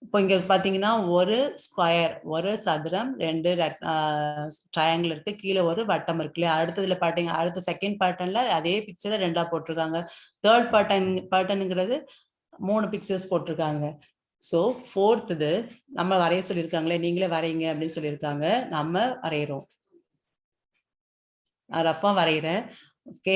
இப்போ இங்க பாத்தீங்கன்னா ஒரு ஸ்கொயர், ஒரு சதுரம், 2 ட்ரையாங்கிள் இருக்கு, கீழே ஒரு வட்டம் இருக்கு இல்லையா. அடுத்ததுல பாத்தீங்க, அடுத்த செகண்ட் பேட்டர்ன்ல அதே பிக்சரை 2ஆ போட்டிருக்காங்க. தேர்ட் பேட்டர்னுங்கிறது 3 பிக்சர்ஸ் போட்டிருக்காங்க. ஸோ ஃபோர்த் இது நம்ம வரைய சொல்லியிருக்காங்களே, நீங்களே வரைங்க அப்படின்னு சொல்லியிருக்காங்க. நம்ம வரைகிறோம். நான் ரஃபா வரைகிறேன். ஓகே,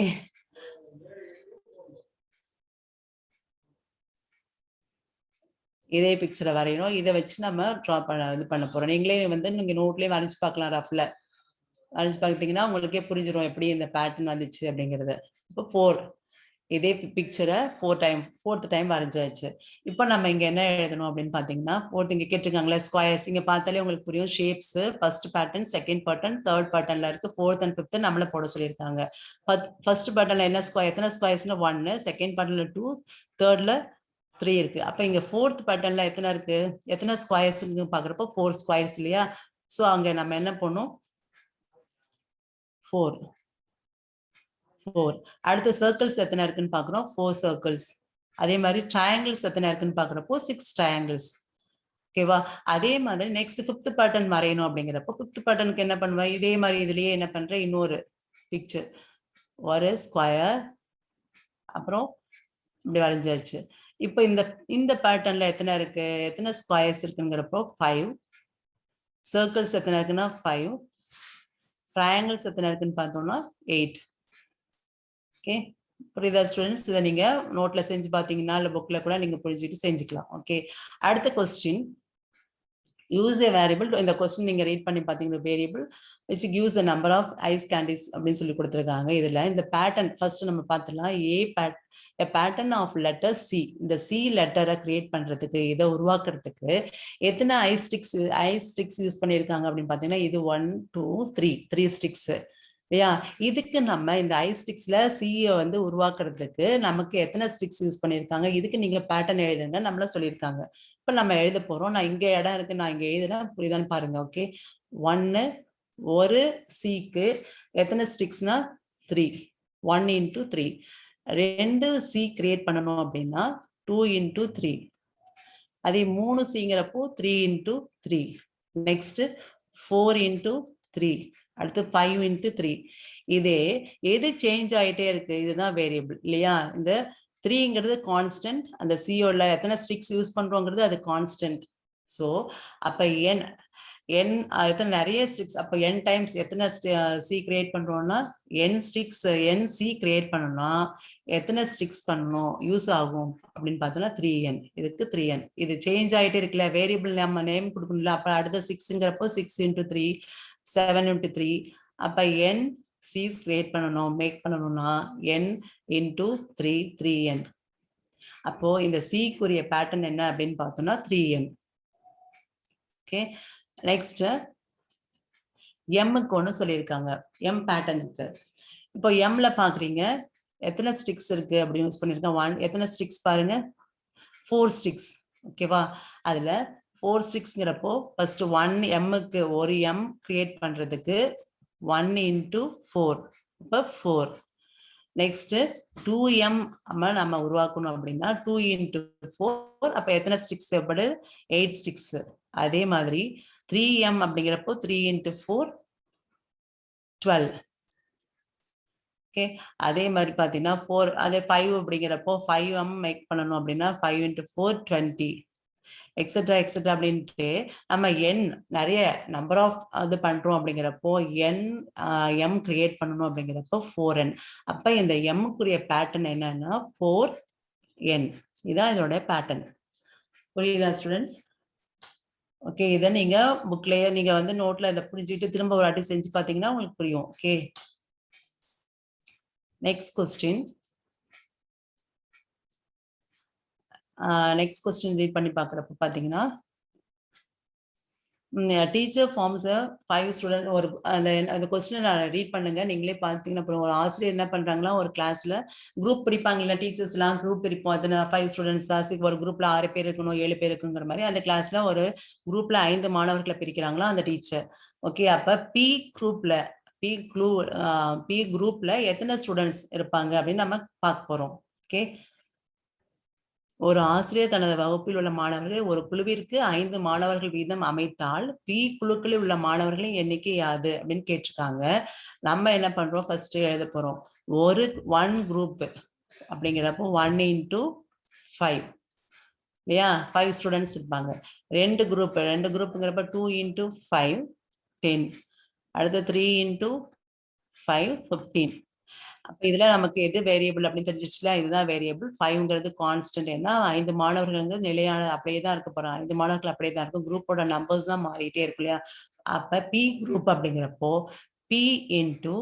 இதே பிக்சரை வரையணும். இதை வச்சு நம்ம ட்ரா பண்ண போறோம். நீங்களே வந்து நீங்க நோட்லயே வரைஞ்சு பார்க்கலாம். ரஃப்ல வரைஞ்சு பார்த்தீங்கன்னா உங்களுக்கே புரிஞ்சிடும் எப்படி இந்த பேட்டர்ன் வந்துச்சு அப்படிங்கிறது. இப்போ 4 இதே பிக்சரை ஃபோர்த் டைம் வரைஞ்சாச்சு. இப்போ நம்ம இங்க என்ன எழுதணும் அப்படின்னு பாத்தீங்கன்னா, ஃபோர்த் இங்க கேட்டிருக்காங்களே ஸ்கொயர்ஸ், இங்க பார்த்தாலே உங்களுக்கு புரியும். Shapes first pattern, second pattern, third பேட்டர்ன்ல இருக்கு. ஃபோர்த் அண்ட் ஃபிஃப்த் நம்மள போட சொல்லியிருக்காங்க. ஃபர்ஸ்ட் பேட்டர்ன்ல என்ன ஸ்கொயர், எத்தனை ஸ்கொயர்ஸ்னா 1, செகண்ட் பேட்டர்ன்ல 2, தேர்ட்ல 3 இருக்கு. அப்ப இங்க ஃபோர்த் பேட்டர்ன்ல எத்தனை இருக்கு, எத்தனை ஸ்கொயர்ஸ் பாக்குறப்போ 4 ஸ்கொயர்ஸ் இல்லையா? சோ அங்க நம்ம என்ன பண்ணும், 4. அடுத்த சர்க்கிள்ஸ் எத்தனை இருக்குன்னு பாக்குறோம், 4 சர்க்கிள்ஸ். அதே மாதிரி ட்ரையாங்கிள்ஸ் எத்தனை இருக்குன்னு பாக்குறப்போ 6 ட்ரையாங்கிள்ஸ். ஓகேவா? அதே மாதிரி நெக்ஸ்ட் 5th பேட்டர்ன் வரையணும் அப்படிங்கிறப்போ 5th பேட்டர்னுக்கு என்ன பண்ணுவேன், இதே மாதிரி இதுலயே என்ன பண்றேன், இன்னொரு பிக்சர், ஒரு ஸ்கொயர், அப்புறம் இப்படி வரைஞ்சாச்சு. இப்போ இந்த பேட்டர்ன்ல எத்தனை இருக்கு, எத்தனை ஸ்கொயர்ஸ் இருக்குங்கிறப்போ 5, சர்க்கிள்ஸ் எத்தனை இருக்குன்னா 5, ட்ரையாங்கிள்ஸ் எத்தனை இருக்குன்னு பார்த்தோம்னா 8. ஓகே, புரியுதா ஸ்டூடெண்ட்ஸ்? இதை நீங்க நோட்ல செஞ்சு பார்த்தீங்கன்னா இல்லை புக்ல கூட நீங்க புரிஞ்சுக்கிட்டு செஞ்சுக்கலாம். ஓகே, அடுத்த கொஸ்டின், யூஸ் ஏ வேரியபிள். இந்த கொஸ்டின் நீங்க ரீட் பண்ணி பார்த்தீங்கன்னா variable which gives the number of ice candies அப்படின்னு சொல்லி கொடுத்துருக்காங்க. இதுல இந்த பேட்டர்ன் ஃபர்ஸ்ட் நம்ம பார்த்துலாம். a pattern of letter C. இந்த C லெட்டரை கிரியேட் பண்றதுக்கு, இதை உருவாக்குறதுக்கு எத்தனை ஐஸ் ஸ்டிக்ஸ் யூஸ் பண்ணியிருக்காங்க அப்படின்னு பார்த்தீங்கன்னா, இது 1 2 3 ஸ்டிக்ஸ் இல்லையா? இதுக்கு நம்ம இந்த ஐஸ் ஸ்டிக்ஸ்ல சியை வந்து உருவாக்குறதுக்கு நமக்கு எத்தனை ஸ்டிக்ஸ் யூஸ் பண்ணியிருக்காங்க, இதுக்கு நீங்க பேட்டர்ன் எழுதுங்க நம்மள சொல்லியிருக்காங்க. இப்ப நம்ம எழுத போறோம். நான் இங்க இடம் இருக்கு, நான் இங்க எழுதுறேன், புரியுதான்னு பாருங்க. ஓகே, 1, ஒரு சிக்கு எத்தனை ஸ்டிக்ஸ்னா 3, 1 into 3. 2 சி கிரியேட் பண்ணணும் அப்படின்னா 2 into 3. அதே 3 சிங்கிறப்போ 3 into 3. Next 4 into 3. அடுத்து 5 into 3. இதே எது சேஞ்ச் ஆயிட்டே இருக்கு, இதுதான் வேரியபிள் இல்லையா? இந்த 3ங்கிறது கான்ஸ்டன்ட், அந்த சியோல எத்தனை ஸ்டிக்ஸ் யூஸ் பண்றோங்கிறது அது கான்ஸ்டன்ட். ஸோ அப்ப என் எத்தனை நிறைய ஸ்டிக்ஸ், அப்ப n டைம்ஸ் எத்தனை சி கிரியேட் பண்றோம்னா n சி கிரியேட் பண்ணணும்னா எத்தனை ஸ்டிக்ஸ் பண்ணணும் யூஸ் ஆகும் அப்படின்னு பார்த்தோம்னா 3n. இதுக்கு 3n. இது சேஞ்ச் ஆயிட்டே இருக்குல்ல, வேரியபிள் நம்ம நேம் கொடுக்கணும்ல. அப்ப அடுத்த 6ங்கிறப்போ 6 into 3, 7 into 3. அப்ப n c's கிரியேட் பண்ணணும், மேக் பண்ணணும்னா n into 3, 3n. அப்போ இந்த c-க்குரிய பேட்டர்ன் என்ன அப்படின்னு பார்த்தோம்னா 3n. ஓகே, நெக்ஸ்ட் எம்முக்கு ஒன்று சொல்லியிருக்காங்க, எம் பேட்டர்னுக்கு. இப்போ எம்ல பாக்குறீங்க எத்தனை ஸ்டிக்ஸ் இருக்கு அப்படின்னு யூஸ் பண்ணிருக்கேன். 1, எத்தனை ஸ்டிக்ஸ் பாருங்க, 4 ஸ்டிக்ஸ். ஓகேவா? அதுல 4 ஸ்டிக்ஸ்ங்கிறப்போ ஃபர்ஸ்ட் 1 எம்முக்கு ஒரு எம் கிரியேட் பண்றதுக்கு 1 into 4, இப்போ 4. நெக்ஸ்ட் 2m நம்ம உருவாக்கணும் அப்படின்னா 2 into 4, அப்ப எத்தனை ஸ்டிக்ஸ் தேவைப்படுது, 8 ஸ்டிக்ஸ். அதே மாதிரி 3m அப்படிங்கிறப்போ 3 into 4, 12. ஓகே, அதே மாதிரி பாத்தீங்கன்னா 4, அதே 5 அப்படிங்கிறப்போ 5m மேக் பண்ணணும் அப்படின்னா 5 into 4, 20, எக்ஸெட்ரா எக்ஸெட்ரா அப்படின்ட்டு நம்ம என் நிறைய நம்பர் ஆஃப் அது பண்றோம் அப்படிங்கிறப்போ எம் கிரியேட் பண்ணணும் அப்படிங்கிறப்போ 4n. அப்ப இந்த எம்முக்குரிய பேட்டர்ன் என்னன்னா 4n. இதான் இதோட பேட்டர்ன். புரியுதா ஸ்டூடெண்ட்ஸ்? ஓகே, இதை நீங்க புக்லயே நீங்க வந்து நோட்ல இதை புரிஞ்சுட்டு திரும்ப ஒரு வாட்டி செஞ்சு பார்த்தீங்கன்னா உங்களுக்கு புரியும். Okay, next question. Next question read பண்ணி பார்க்குறப்ப பார்த்தீங்கன்னா, டீச்சர் ஃபார்ம்ஸ் 5 ஸ்டூடெண்ட். ஒரு அந்த கொஸ்டினை நான் ரீட் பண்ணுங்க, நீங்களே பார்த்தீங்கன்னா அப்புறம் ஒரு ஆசிரியர் என்ன பண்றாங்களா, ஒரு கிளாஸ்ல குரூப் பிரிப்பாங்களா, டீச்சர்ஸ் எல்லாம் குரூப் பிரிப்போம். அதுல 5 ஸ்டூடெண்ட்ஸ், ஒரு குரூப்ல 6 பேர் இருக்கணும், 7 பேர் இருக்குங்கிற மாதிரி அந்த கிளாஸ்ல ஒரு குரூப்ல 5 மாணவர்களை பிரிக்கிறாங்களா அந்த டீச்சர். ஓகே, அப்ப பி குரூப்ல எத்தனை ஸ்டூடெண்ட்ஸ் இருப்பாங்க அப்படின்னு நம்ம பார்க்க போறோம். ஓகே, ஒரு ஆசிரியர் தனது வகுப்பில் உள்ள மாணவர்கள் ஒரு குழுவிற்கு 5 மாணவர்கள் வீதம் அமைத்தால் பி குழுக்களில் உள்ள மாணவர்களின் எண்ணிக்கை யாது அப்படின்னு கேட்டிருக்காங்க. நம்ம என்ன பண்றோம், ஃபர்ஸ்ட் எழுத போறோம். ஒரு 1 குரூப் அப்படிங்கிறப்போ 1 into 5 இல்லையா, 5 ஸ்டூடெண்ட்ஸ் இருப்பாங்க. 2 குரூப்புங்கிறப்ப 2 into 5, 10. அடுத்து 3 into 5, 15. அப்ப இதுல நமக்கு எது வேரியபிள் அப்படின்னு தெரிஞ்சிச்சுல, இதுதான் வேரியபிள். 5ங்கிறது கான்ஸ்டன்ட். ஏன்னா 5 மாணவர்கள் நிலையான அப்படியே தான் இருக்க போறாங்க, 5 மாணவர்கள் அப்படியே தான் இருக்கும், குரூப்போட நம்பர்ஸ் தான் மாறிட்டே இருக்கு இல்லையா? அப்ப பி குரூப் அப்படிங்கிறப்போ P into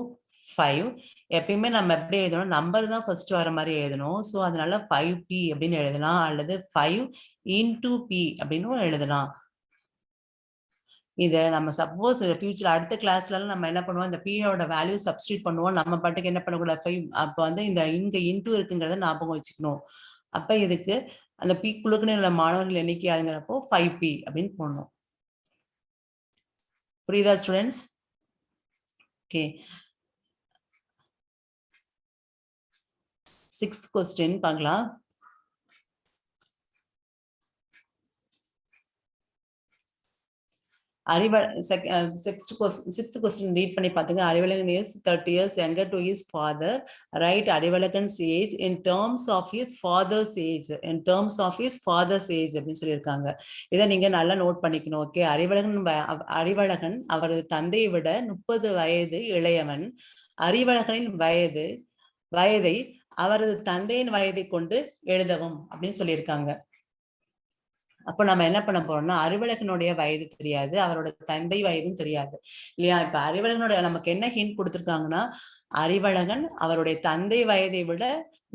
5 எப்பயுமே நம்ம எப்படி எழுதணும், நம்பர் தான் ஃபர்ஸ்ட் வர மாதிரி எழுதணும். ஸோ அதனால 5p அப்படின்னு எழுதலாம், அல்லது 5 into p அப்படின்னு எழுதலாம். இதை நம்ம சப்போஸ் ஃபியூச்சர் அடுத்த கிளாஸ்ல நம்ம என்ன பண்ணுவோம், இந்த பியோட வேல்யூ சப்ஸ்டியூட் பண்ணுவோம். நம்ம பாட்டுக்கு என்ன பண்ணக்கூடாது, 5 அப்போ வந்து இந்த இங்க இன்டூ இருக்குங்கிறத ஞாபகம் வச்சுக்கணும். அப்ப இதுக்கு அந்த பி குழுக்குன்னு மாணவர்கள் எண்ணிக்கை ஆகுங்கிறப்போ 5p அப்படின்னு போடணும். புரியுதா ஸ்டூடெண்ட்ஸ்? ஓகே, 6th question பார்க்கலாம். sixth question read பண்ணி பாத்துங்க. Arivazhagan is 30 years younger to his father. Write அறிவழகன்'s age in terms of his father's age. In terms of his father's age அப்படின்னு சொல்லியிருக்காங்க. இதை நீங்க நல்லா நோட் பண்ணிக்கணும். ஓகே, அறிவழகன் அவரது தந்தையை விட 30 வயது இளையவன். அறிவழகனின் வயதை அவரது தந்தையின் வயதை கொண்டு எழுதவும் அப்படின்னு சொல்லியிருக்காங்க. அப்போ நம்ம என்ன பண்ண போறோம்னா, அறிவழகனுடைய வயது தெரியாது, அவரோட தந்தை வயதும் தெரியாது இல்லையா? இப்ப அறிவழகனுடைய நமக்கு என்ன ஹிண்ட் கொடுத்திருக்காங்கன்னா, அறிவழகன் அவருடைய தந்தை வயதை விட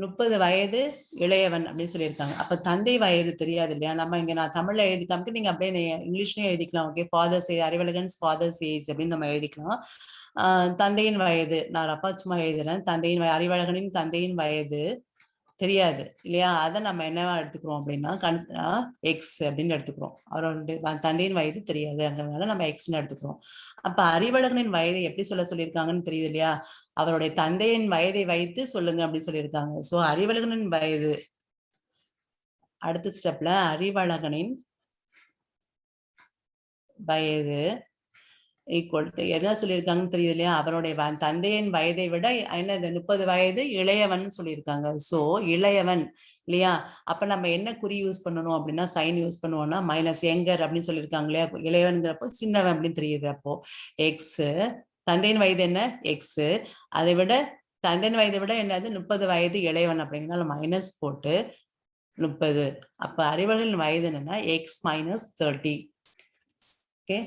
30 வயது இளையவன் அப்படின்னு சொல்லியிருக்காங்க. அப்ப தந்தை வயது தெரியாது இல்லையா? நம்ம இங்க நான் தமிழ்ல எழுதி காமிக்க, நீங்க அப்படியே இங்கிலீஷ்லயும் எழுதிக்கலாம். ஓகே, ஃபாதர்ஸ் ஏஜ், அறிவழகன்ஸ் ஃபாதர்ஸ் ஏஜ் அப்படின்னு நம்ம எழுதிக்கலாம். தந்தையின் வயது, நான் ரப்பா சும்மா எழுதுறேன். அறிவழகனின் தந்தையின் வயது தெரியாது இல்லையா? அதை நம்ம என்னவா எடுத்துக்கிறோம் அப்படின்னா, எக்ஸ் அப்படின்னு எடுத்துக்கிறோம். அவரோட தந்தையின் வயது தெரியாது, அதனால நம்ம எக்ஸ்ன்னு எடுத்துக்கிறோம். அப்ப அறிவழகனின் வயதை எப்படி சொல்லியிருக்காங்கன்னு தெரியுது இல்லையா? அவருடைய தந்தையின் வயதை வைத்து சொல்லுங்க அப்படின்னு சொல்லியிருக்காங்க. சோ அறிவழகனின் வயது, அடுத்த ஸ்டெப்ல அறிவழகனின் வயது ஈக்குவல் டு எதை சொல்லியிருக்காங்கன்னு தெரியுது இல்லையா? அவருடைய தந்தையின் வயதை விட என்னது 30 வயது இளையவன் சொல்லியிருக்காங்க. சோ இளையவன் இல்லையா? அப்ப நம்ம என்ன குறி யூஸ் பண்ணணும் அப்படின்னா, சைன் யூஸ் பண்ணுவோம்னா மைனஸ் எங்கர் அப்படின்னு சொல்லியிருக்காங்க இல்லையா? இளையவன்ங்கிறப்போ சின்னவன் அப்படின்னு தெரியுது. அப்போ எக்ஸ், தந்தையின் வயது என்ன எக்ஸ், அதை விட தந்தையின் வயதை விட என்னது 30 வயது இளையவன் அப்படிங்கிறனால மைனஸ் போட்டு 30. அப்ப அறிவழகனின் வயது என்னன்னா எக்ஸ் மைனஸ் 30. ஓகே.